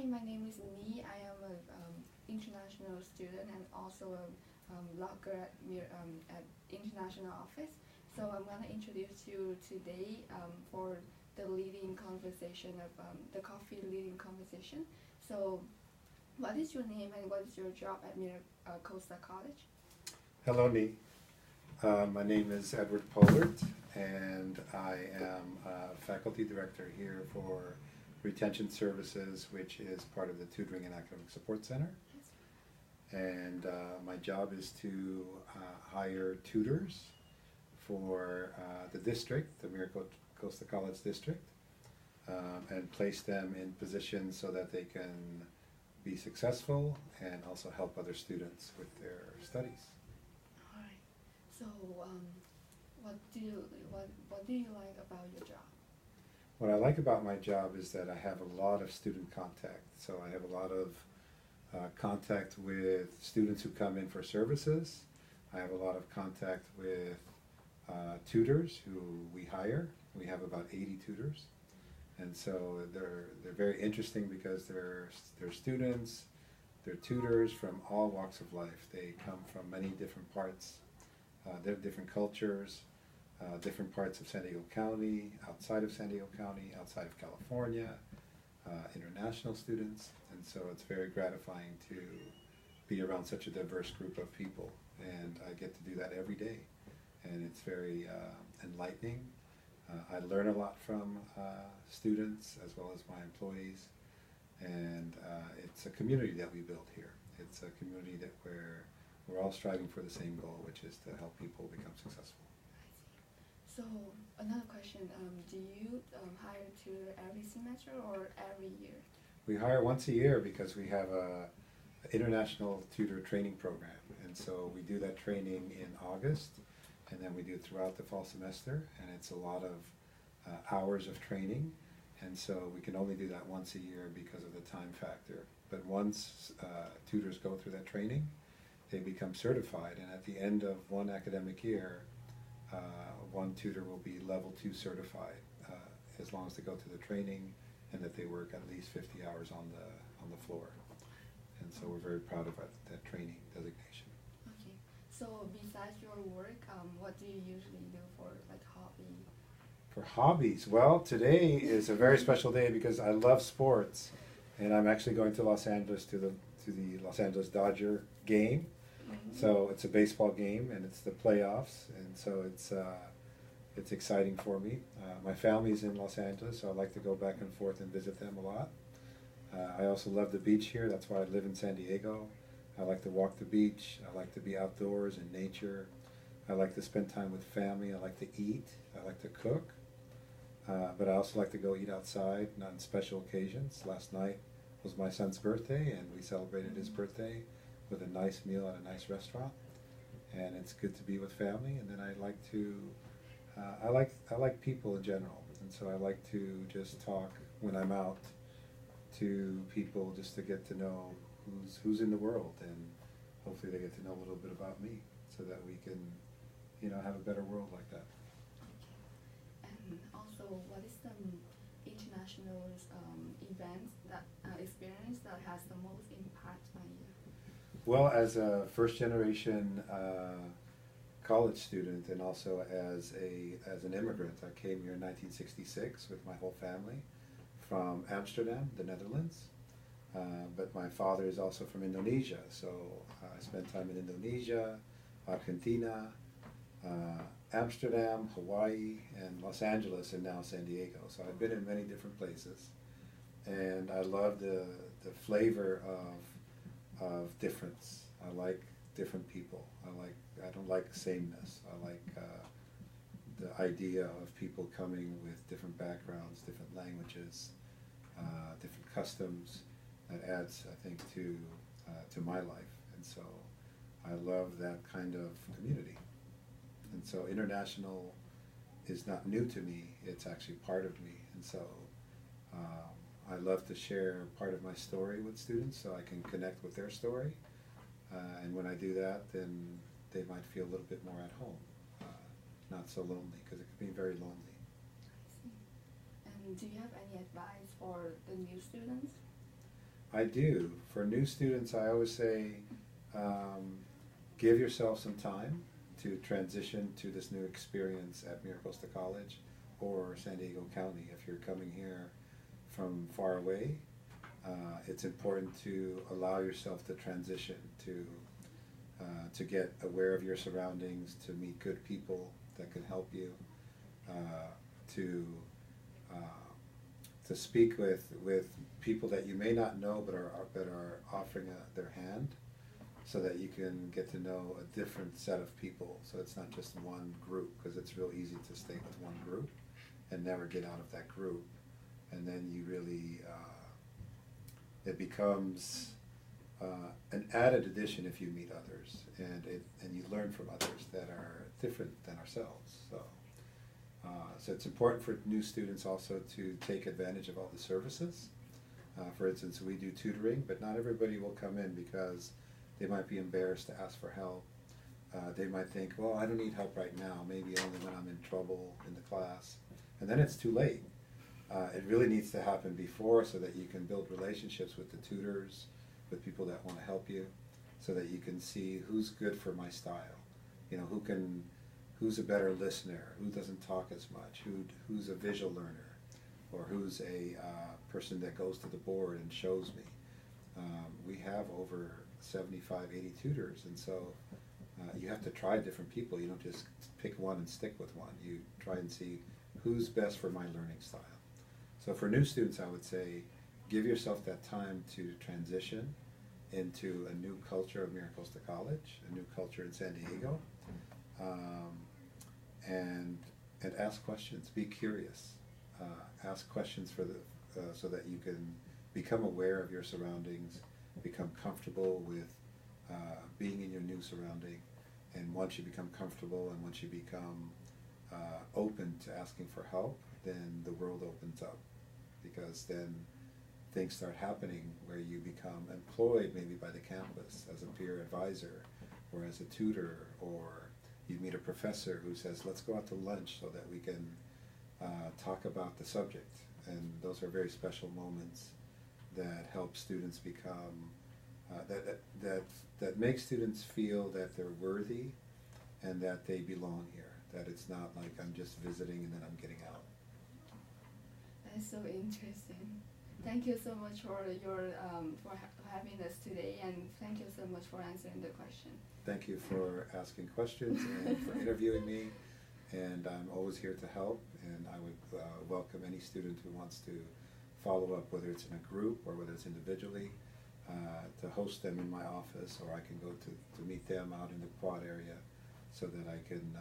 my name is Ni. I am an international student and also a logger at international office. So I'm going to introduce you today for the leading conversation of the coffee leading conversation. So what is your name and what is your job at MiraCosta College? Hello, Nee. My name is Edward Pohlert, and I am faculty director here for Retention Services, which is part of the Tutoring and Academic Support Center. And my job is to hire tutors for the district, the MiraCosta College district, and place them in positions so that they can be successful and also help other students with their studies. All right. So what do you like about your job? What I like about my job is that I have a lot of student contact. So I have a lot of contact with students who come in for services. I have a lot of contact with tutors who we hire. We have about 80 tutors. And so they're very interesting because they're students, they're tutors from all walks of life. They come from many different parts, they're different cultures, different parts of San Diego County, outside of San Diego County, outside of California, international students. And so it's very gratifying to be around such a diverse group of people. And I get to do that every day. And it's very enlightening. I learn a lot from students as well as my employees, and it's a community that we build here. It's a community that we're all striving for the same goal, which is to help people become successful. So another question, do you hire a tutor every semester or every year? We hire once a year because we have a international tutor training program, and so we do that training in August. And then we do it throughout the fall semester, and it's a lot of hours of training, and so we can only do that once a year because of the time factor. But once tutors go through that training, they become certified, and at the end of one academic year, one tutor will be level 2 certified as long as they go through the training and that they work at least 50 hours on the floor. And so we're very proud of that training designation. So besides your work, what do you usually do for like hobby? For hobbies, well, today is a very special day because I love sports, and I'm actually going to Los Angeles to the Los Angeles Dodger game. Mm-hmm. So it's a baseball game, and it's the playoffs, and so it's exciting for me. My family's in Los Angeles, so I like to go back and forth and visit them a lot. I also love the beach here. That's why I live in San Diego. I like to walk the beach. I like to be outdoors in nature. I like to spend time with family. I like to eat. I like to cook. But I also like to go eat outside on special occasions. Last night was my son's birthday, and we celebrated his birthday with a nice meal at a nice restaurant. And it's good to be with family. And then I like to, I like people in general. And so I like to just talk when I'm out to people just to get to know who's in the world, and hopefully they get to know a little bit about me so that we can, have a better world like that. Okay. And also, what is the international event that experience that has the most impact on you? Well, as a first generation college student and also as an immigrant, I came here in 1966 with my whole family from Amsterdam, the Netherlands. But my father is also from Indonesia, so I spent time in Indonesia, Argentina, Amsterdam, Hawaii, and Los Angeles, and now San Diego. So I've been in many different places, and I love the flavor of difference. I like different people. I don't like sameness. I like the idea of people coming with different backgrounds, different languages, different customs. That adds, I think, to my life, and so I love that kind of community. And so international is not new to me; it's actually part of me. And so I love to share part of my story with students, so I can connect with their story. And when I do that, then they might feel a little bit more at home, not so lonely, because it can be very lonely. I see. And do you have any advice for the new students? I do. For new students, I always say, give yourself some time to transition to this new experience at MiraCosta College or San Diego County. If you're coming here from far away, it's important to allow yourself to transition, to get aware of your surroundings, to meet good people that can help you, to speak with people that you may not know but are offering their hand, so that you can get to know a different set of people. So it's not just one group, because it's real easy to stay with one group and never get out of that group, and then you really it becomes an added addition if you meet others, and you learn from others that are different than ourselves. So it's important for new students also to take advantage of all the services. For instance, we do tutoring, but not everybody will come in because they might be embarrassed to ask for help. They might think, well, I don't need help right now, maybe only when I'm in trouble in the class. And then it's too late. It really needs to happen before, so that you can build relationships with the tutors, with people that want to help you, so that you can see who's good for my style. You know, who's a better listener, who doesn't talk as much, who's a visual learner, or who's a person that goes to the board and shows me. We have over 75, 80 tutors, and so you have to try different people. You don't just pick one and stick with one. You try and see who's best for my learning style. So for new students, I would say, give yourself that time to transition into a new culture of MiraCosta College, a new culture in San Diego, and ask questions. Be curious. Ask questions so that you can become aware of your surroundings, become comfortable with being in your new surrounding, and once you become comfortable and once you become open to asking for help, then the world opens up, because then things start happening where you become employed maybe by the campus as a peer advisor or as a tutor, or you meet a professor who says, let's go out to lunch so that we can talk about the subject. And those are very special moments that help students become, that make students feel that they're worthy and that they belong here, that it's not like I'm just visiting and then I'm getting out. That's so interesting. Thank you so much for your for having us today, and thank you so much for answering the question. Thank you for asking questions and for interviewing me, and I'm always here to help, and I would welcome any student who wants to follow up, whether it's in a group or whether it's individually, to host them in my office, or I can go to meet them out in the quad area so that I can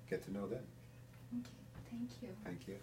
get to know them. Okay, thank you. Thank you.